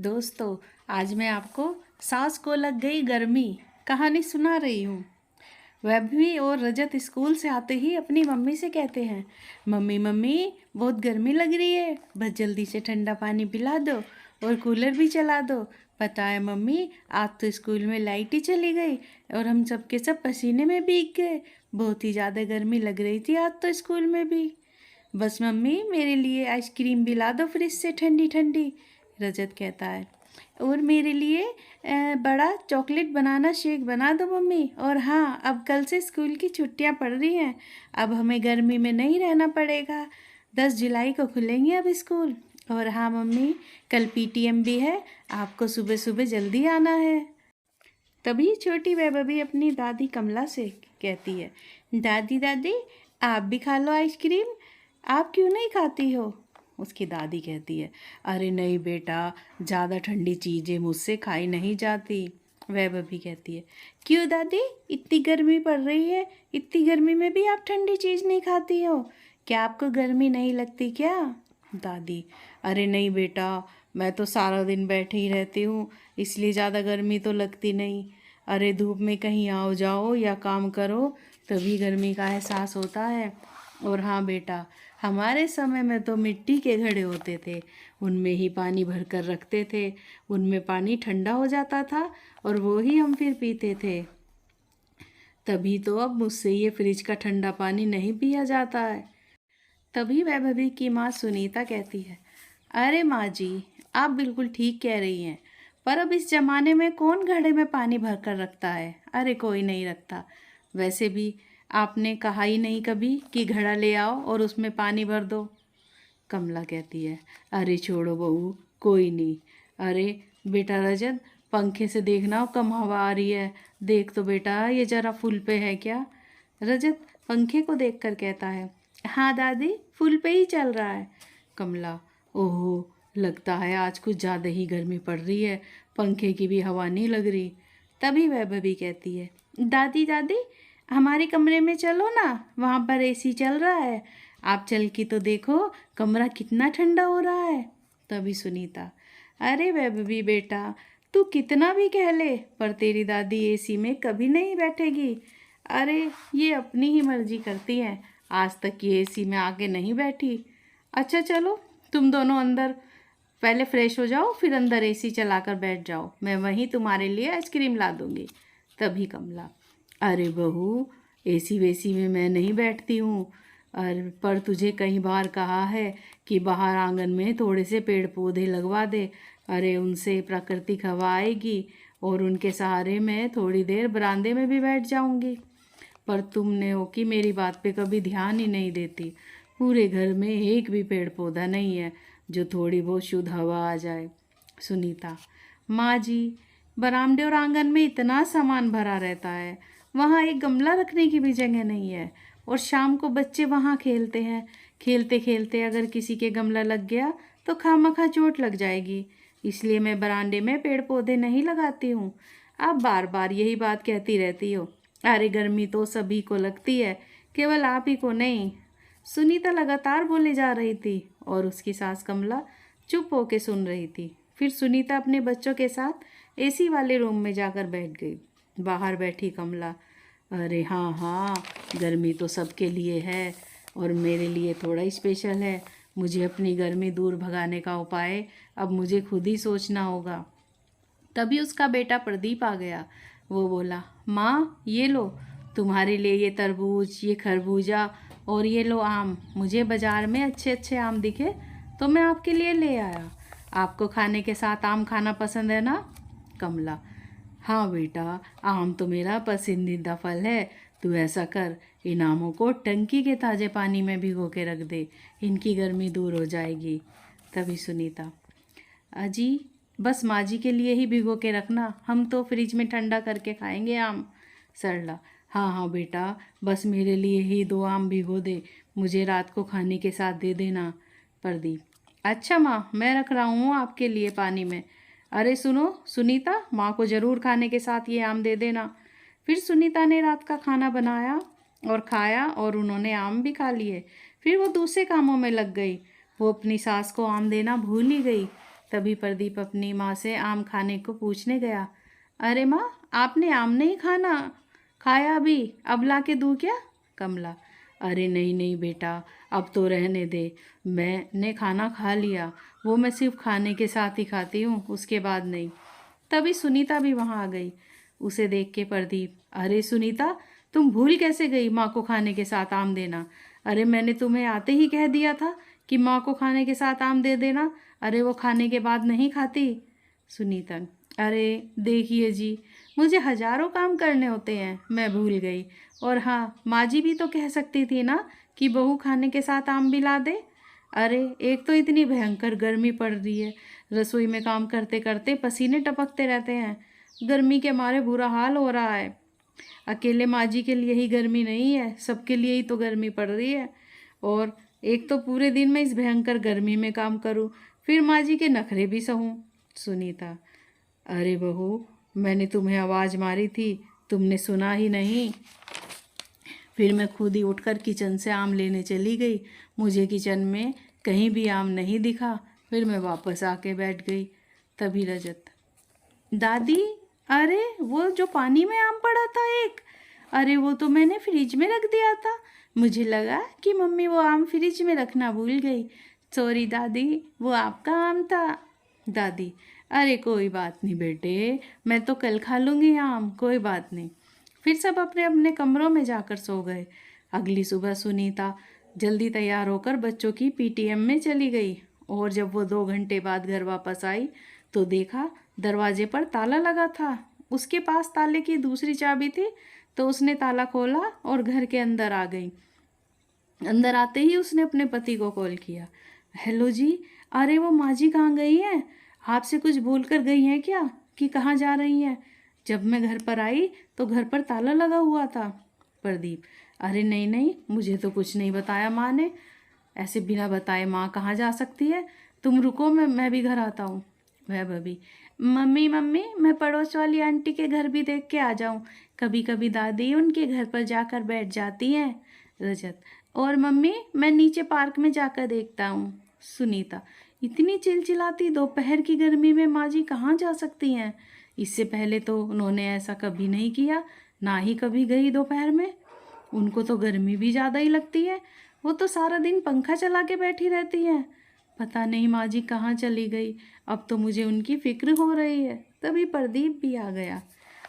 दोस्तों, आज मैं आपको सास को लग गई गर्मी कहानी सुना रही हूँ। वैभवी और रजत स्कूल से आते ही अपनी मम्मी से कहते हैं, मम्मी मम्मी बहुत गर्मी लग रही है, बस जल्दी से ठंडा पानी पिला दो और कूलर भी चला दो। पता है मम्मी, आज तो स्कूल में लाइट ही चली गई और हम सब के सब पसीने में भीग गए। बहुत ही ज़्यादा गर्मी लग रही थी आज तो स्कूल में भी। बस मम्मी मेरे लिए आइसक्रीम भी ला दो फ्रिज से ठंडी ठंडी। रजत कहता है, और मेरे लिए बड़ा चॉकलेट बनाना शेक बना दो मम्मी। और हाँ, अब कल से स्कूल की छुट्टियां पड़ रही हैं, अब हमें गर्मी में नहीं रहना पड़ेगा। 10 जुलाई को खुलेंगे अब स्कूल। और हाँ मम्मी, कल पीटीएम भी है, आपको सुबह सुबह जल्दी आना है। तभी छोटी वैभवी अपनी दादी कमला से कहती है, दादी दादी आप भी खा लो आइसक्रीम, आप क्यों नहीं खाती हो? उसकी दादी कहती है, अरे नहीं बेटा, ज़्यादा ठंडी चीज़ें मुझसे खाई नहीं जाती। वैभवी कहती है, क्यों दादी, इतनी गर्मी पड़ रही है, इतनी गर्मी में भी आप ठंडी चीज़ नहीं खाती हो? क्या आपको गर्मी नहीं लगती क्या? दादी, अरे नहीं बेटा, मैं तो सारा दिन बैठे ही रहती हूँ, इसलिए ज़्यादा गर्मी तो लगती नहीं। अरे धूप में कहीं आओ जाओ या काम करो तभी गर्मी का एहसास होता है। और हाँ बेटा, हमारे समय में तो मिट्टी के घड़े होते थे, उनमें ही पानी भर कर रखते थे, उनमें पानी ठंडा हो जाता था और वो ही हम फिर पीते थे। तभी तो अब मुझसे ये फ्रिज का ठंडा पानी नहीं पिया जाता है। तभी वैभवी की माँ सुनीता कहती है, अरे माँ जी, आप बिल्कुल ठीक कह रही हैं, पर अब इस ज़माने में कौन घड़े में पानी भर कर रखता है? अरे कोई नहीं रखता। वैसे भी आपने कहा ही नहीं कभी कि घड़ा ले आओ और उसमें पानी भर दो। कमला कहती है, अरे छोड़ो बहू, कोई नहीं। अरे बेटा रजत, पंखे से देखना कम हवा आ रही है, देख तो बेटा ये ज़रा फुल पे है क्या? रजत पंखे को देखकर कहता है, हाँ दादी, फुल पे ही चल रहा है। कमला, ओहो, लगता है आज कुछ ज़्यादा ही गर्मी पड़ रही है, पंखे की भी हवा नहीं लग रही। तभी वैभवी कहती है, दादी दादी हमारे कमरे में चलो ना, वहाँ पर एसी चल रहा है, आप चल के तो देखो कमरा कितना ठंडा हो रहा है। तभी सुनीता, अरे वैभवी बेटा, तू कितना भी कह ले पर तेरी दादी एसी में कभी नहीं बैठेगी। अरे ये अपनी ही मर्जी करती है, आज तक ये एसी में आके नहीं बैठी। अच्छा चलो, तुम दोनों अंदर पहले फ्रेश हो जाओ, फिर अंदर एसी चलाकर बैठ जाओ, मैं वहीं तुम्हारे लिए आइसक्रीम ला दूँगी। तभी कमला, अरे बहू, एसी वेसी में मैं नहीं बैठती हूँ, पर तुझे कई बार कहा है कि बाहर आंगन में थोड़े से पेड़ पौधे लगवा दे, अरे उनसे प्राकृतिक हवा आएगी और उनके सहारे मैं थोड़ी देर बरामदे में भी बैठ जाऊँगी। पर तुमने हो कि मेरी बात पे कभी ध्यान ही नहीं देती, पूरे घर में एक भी पेड़ पौधा नहीं है जो थोड़ी बहुत शुद्ध हवा आ जाए। सुनीता, माँ जी, बरामदे और आंगन में इतना सामान भरा रहता है, वहाँ एक गमला रखने की भी जगह नहीं है, और शाम को बच्चे वहाँ खेलते हैं, खेलते खेलते अगर किसी के गमला लग गया तो खामखा चोट लग जाएगी, इसलिए मैं बरामदे में पेड़ पौधे नहीं लगाती हूँ। आप बार बार यही बात कहती रहती हो। अरे गर्मी तो सभी को लगती है, केवल आप ही को नहीं। सुनीता लगातार बोले जा रही थी और उसकी सास कमला चुप होकर सुन रही थी। फिर सुनीता अपने बच्चों के साथ एसी वाले रूम में जाकर बैठ गई। बाहर बैठी कमला, अरे हाँ हाँ, गर्मी तो सबके लिए है और मेरे लिए थोड़ा ही स्पेशल है। मुझे अपनी गर्मी दूर भगाने का उपाय अब मुझे खुद ही सोचना होगा। तभी उसका बेटा प्रदीप आ गया। वो बोला, माँ ये लो, तुम्हारे लिए ये तरबूज, ये खरबूजा और ये लो आम। मुझे बाज़ार में अच्छे अच्छे आम दिखे तो मैं आपके लिए ले आया। आपको खाने के साथ आम खाना पसंद है ना? कमला, हाँ बेटा, आम तो मेरा पसंदीदा फल है। तू ऐसा कर, इन आमों को टंकी के ताज़े पानी में भिगो के रख दे, इनकी गर्मी दूर हो जाएगी। तभी सुनीता, अजी बस माँ जी के लिए ही भिगो के रखना, हम तो फ्रिज में ठंडा करके खाएंगे आम। सरला, हाँ हाँ बेटा, बस मेरे लिए ही 2 आम भिगो दे, मुझे रात को खाने के साथ दे देना। प्रदीप, अच्छा माँ, मैं रख रहा हूँ आपके लिए पानी में। अरे सुनो सुनीता, माँ को ज़रूर खाने के साथ ये आम दे देना। फिर सुनीता ने रात का खाना बनाया और खाया और उन्होंने आम भी खा लिए। फिर वो दूसरे कामों में लग गई। वो अपनी सास को आम देना भूल ही गई। तभी प्रदीप अपनी माँ से आम खाने को पूछने गया। अरे माँ, आपने आम नहीं खाया अभी, अब ला के दूँ क्या? कमला, अरे नहीं नहीं बेटा, अब तो रहने दे, मैंने खाना खा लिया, वो मैं सिर्फ खाने के साथ ही खाती हूँ, उसके बाद नहीं। तभी सुनीता भी वहाँ आ गई। उसे देख के प्रदीप, अरे सुनीता, तुम भूल कैसे गई माँ को खाने के साथ आम देना? अरे मैंने तुम्हें आते ही कह दिया था कि माँ को खाने के साथ आम दे देना। अरे वो खाने के बाद नहीं खाती। सुनीता, अरे देखिए जी, मुझे हजारों काम करने होते हैं, मैं भूल गई। और हाँ, माँ जी भी तो कह सकती थी ना कि बहू खाने के साथ आम भी ला दे। अरे एक तो इतनी भयंकर गर्मी पड़ रही है, रसोई में काम करते करते पसीने टपकते रहते हैं, गर्मी के मारे बुरा हाल हो रहा है। अकेले माँ जी के लिए ही गर्मी नहीं है, सबके लिए ही तो गर्मी पड़ रही है। और एक तो पूरे दिन में इस भयंकर गर्मी में काम करूँ, फिर माँ जी के नखरे भी सहूँ। सुनीता, अरे बहू, मैंने तुम्हें आवाज़ मारी थी, तुमने सुना ही नहीं। फिर मैं खुद ही उठकर किचन से आम लेने चली गई। मुझे किचन में कहीं भी आम नहीं दिखा। फिर मैं वापस आके बैठ गई। तभी रजत, दादी, अरे वो जो पानी में आम पड़ा था एक, अरे वो तो मैंने फ्रिज में रख दिया था, मुझे लगा कि मम्मी वो आम फ्रिज में रखना भूल गई। सॉरी दादी, वो आपका आम था। दादी, अरे कोई बात नहीं बेटे, मैं तो कल खा लूँगी आम, कोई बात नहीं। फिर सब अपने अपने कमरों में जाकर सो गए। अगली सुबह सुनीता जल्दी तैयार होकर बच्चों की पीटीएम में चली गई। और जब वो 2 घंटे बाद घर वापस आई तो देखा दरवाजे पर ताला लगा था। उसके पास ताले की दूसरी चाबी थी, तो उसने ताला खोला और घर के अंदर आ गई। अंदर आते ही उसने अपने पति को कॉल किया। हेलो जी, अरे वो माँ जी कहाँ गई हैं? आपसे कुछ बोल कर गई हैं क्या कि कहाँ जा रही हैं? जब मैं घर पर आई तो घर पर ताला लगा हुआ था। प्रदीप, अरे नहीं नहीं, मुझे तो कुछ नहीं बताया माँ ने। ऐसे बिना बताए माँ कहाँ जा सकती है? तुम रुको, मैं भी घर आता हूँ। वह भाभी, मम्मी मम्मी, मैं पड़ोस वाली आंटी के घर भी देख के आ जाऊँ, कभी कभी दादी उनके घर पर जाकर बैठ जाती हैं। रजत, और मम्मी मैं नीचे पार्क में जाकर देखता हूँ। सुनीता, इतनी चिलचिलाती दोपहर की गर्मी में माँ जी कहाँ जा सकती हैं? इससे पहले तो उन्होंने ऐसा कभी नहीं किया, ना ही कभी गई दोपहर में। उनको तो गर्मी भी ज़्यादा ही लगती है, वो तो सारा दिन पंखा चला के बैठी रहती हैं। पता नहीं माँ जी कहाँ चली गई, अब तो मुझे उनकी फिक्र हो रही है। तभी प्रदीप भी आ गया।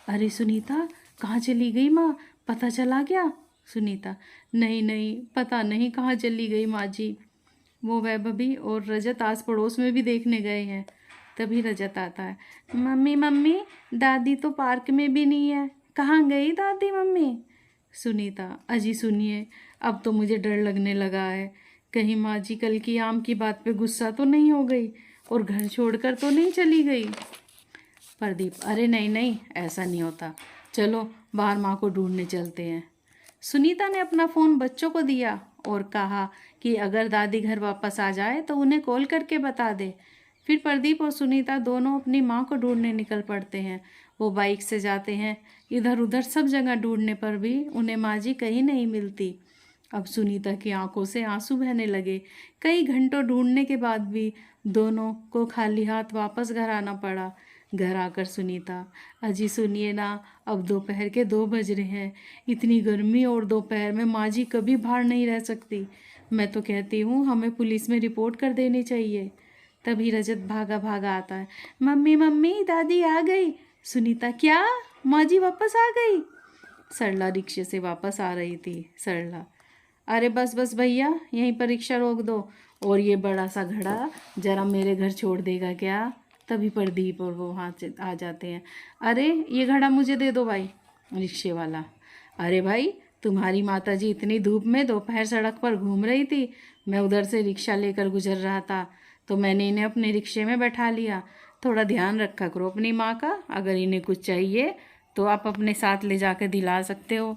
अरे सुनीता, कहाँ चली गई माँ, पता चला क्या? सुनीता, नहीं नहीं, पता नहीं कहाँ चली गई माँ जी। वो वैभवी और रजत आस पड़ोस में भी देखने गए हैं। तभी रजत आता है। मम्मी मम्मी, दादी तो पार्क में भी नहीं है, कहाँ गई दादी मम्मी? सुनीता, अजी सुनिए, अब तो मुझे डर लगने लगा है, कहीं माँ जी कल की आम की बात पे गुस्सा तो नहीं हो गई और घर छोड़कर तो नहीं चली गई। प्रदीप, अरे नहीं नहीं, ऐसा नहीं होता, चलो बाहर माँ को ढूंढने चलते हैं। सुनीता ने अपना फ़ोन बच्चों को दिया और कहा कि अगर दादी घर वापस आ जाए तो उन्हें कॉल करके बता दे। फिर प्रदीप और सुनीता दोनों अपनी माँ को ढूंढने निकल पड़ते हैं। वो बाइक से जाते हैं, इधर उधर सब जगह ढूंढने पर भी उन्हें माँ जी कहीं नहीं मिलती। अब सुनीता की आंखों से आंसू बहने लगे। कई घंटों ढूंढने के बाद भी दोनों को खाली हाथ वापस घर आना पड़ा। घर आकर सुनीता, अजी सुनिए ना, अब दोपहर के 2 बज रहे हैं, इतनी गर्मी और दोपहर में माँ जी कभी बाहर नहीं रह सकती। मैं तो कहती हूँ हमें पुलिस में रिपोर्ट कर देनी चाहिए। तभी रजत भागा भागा आता है। मम्मी मम्मी, दादी आ गई। सुनीता, क्या, माँ जी वापस आ गई? सरला रिक्शे से वापस आ रही थी। सरला, अरे बस बस भैया, यहीं पर रिक्शा रोक दो, और ये बड़ा सा घड़ा जरा मेरे घर छोड़ देगा क्या? तभी प्रदीप और वो वहाँ से आ जाते हैं। अरे ये घड़ा मुझे दे दो भाई। रिक्शे वाला, अरे भाई, तुम्हारी माताजी इतनी धूप में दोपहर सड़क पर घूम रही थी, मैं उधर से रिक्शा लेकर गुजर रहा था तो मैंने इन्हें अपने रिक्शे में बैठा लिया। थोड़ा ध्यान रखा करो अपनी माँ का, अगर इन्हें कुछ चाहिए तो आप अपने साथ ले जाकर दिला सकते हो।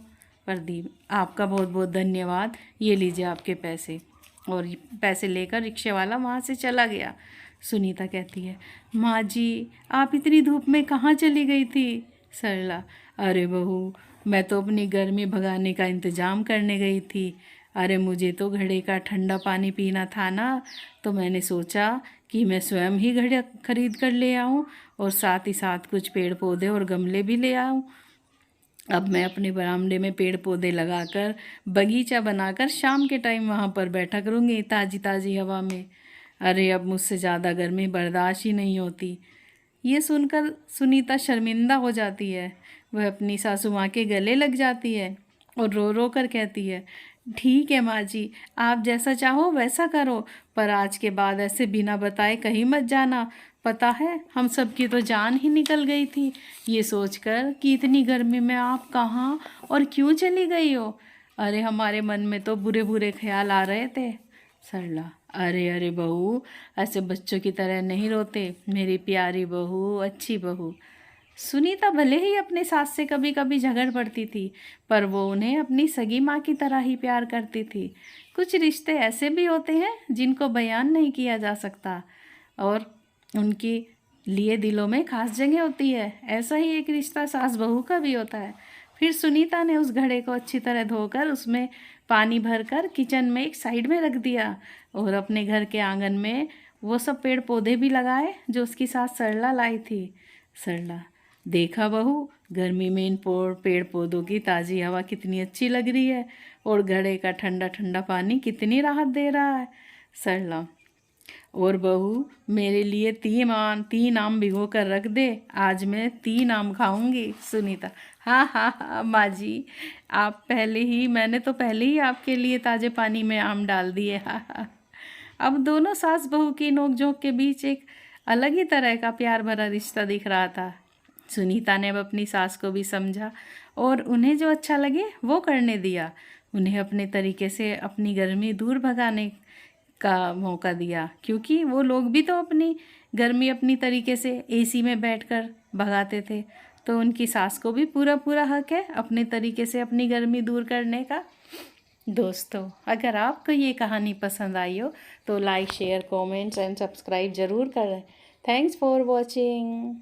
प्रदीप, आपका बहुत बहुत धन्यवाद, ये लीजिए आपके पैसे। और पैसे लेकर रिक्शे वाला वहाँ से चला गया। सुनीता कहती है, माँ जी आप इतनी धूप में कहाँ चली गई थी? सरला, अरे बहू, मैं तो अपनी गर्मी भगाने का इंतज़ाम करने गई थी, अरे मुझे तो घड़े का ठंडा पानी पीना था ना, तो मैंने सोचा कि मैं स्वयं ही घड़ा खरीद कर ले आऊं और साथ ही साथ कुछ पेड़ पौधे और गमले भी ले आऊं। अब मैं अपने बरामदे में पेड़ पौधे लगाकर बगीचा बनाकर शाम के टाइम वहाँ पर बैठा करूँगी ताज़ी ताज़ी हवा में। अरे अब मुझसे ज़्यादा गर्मी बर्दाश्त ही नहीं होती। ये सुनकर सुनीता शर्मिंदा हो जाती है। वह अपनी सासू माँ के गले लग जाती है और रो रो कर कहती है, ठीक है माँ जी, आप जैसा चाहो वैसा करो, पर आज के बाद ऐसे बिना बताए कहीं मत जाना। पता है हम सब की तो जान ही निकल गई थी ये सोचकर कि इतनी गर्मी में आप कहाँ और क्यों चली गई हो। अरे हमारे मन में तो बुरे बुरे ख्याल आ रहे थे। सरला, अरे अरे बहू, ऐसे बच्चों की तरह नहीं रोते, मेरी प्यारी बहू, अच्छी बहू। सुनीता भले ही अपने सास से कभी कभी झगड़ पड़ती थी, पर वो उन्हें अपनी सगी माँ की तरह ही प्यार करती थी। कुछ रिश्ते ऐसे भी होते हैं जिनको बयान नहीं किया जा सकता और उनके लिए दिलों में खास जगह होती है। ऐसा ही एक रिश्ता सास बहू का भी होता है। फिर सुनीता ने उस घड़े को अच्छी तरह धोकर उसमें पानी भरकर किचन में एक साइड में रख दिया और अपने घर के आंगन में वो सब पेड़ पौधे भी लगाए जो उसकी सास सरला लाई थी। सरला, देखा बहू, गर्मी में इन पेड़ पौधों की ताज़ी हवा कितनी अच्छी लग रही है और घड़े का ठंडा ठंडा पानी कितनी राहत दे रहा है। सरला, और बहू मेरे लिए 3 आम भिगो कर रख दे, आज मैं 3 आम खाऊंगी। सुनीता, हाँ हाँ हाँ माँ जी, मैंने तो पहले ही आपके लिए ताज़े पानी में आम डाल दिए। हाँ हाँ। अब दोनों सास बहू की नोकझोंक के बीच एक अलग ही तरह का प्यार भरा रिश्ता दिख रहा था। सुनीता ने अब अपनी सास को भी समझा और उन्हें जो अच्छा लगे वो करने दिया। उन्हें अपने तरीके से अपनी गर्मी दूर भगाने का मौका दिया, क्योंकि वो लोग भी तो अपनी गर्मी अपनी तरीके से एसी में बैठकर भगाते थे। तो उनकी सास को भी पूरा पूरा हक है अपने तरीके से अपनी गर्मी दूर करने का। दोस्तों, अगर आपको ये कहानी पसंद आई हो तो like share comments and subscribe ज़रूर करें। Thanks for watching.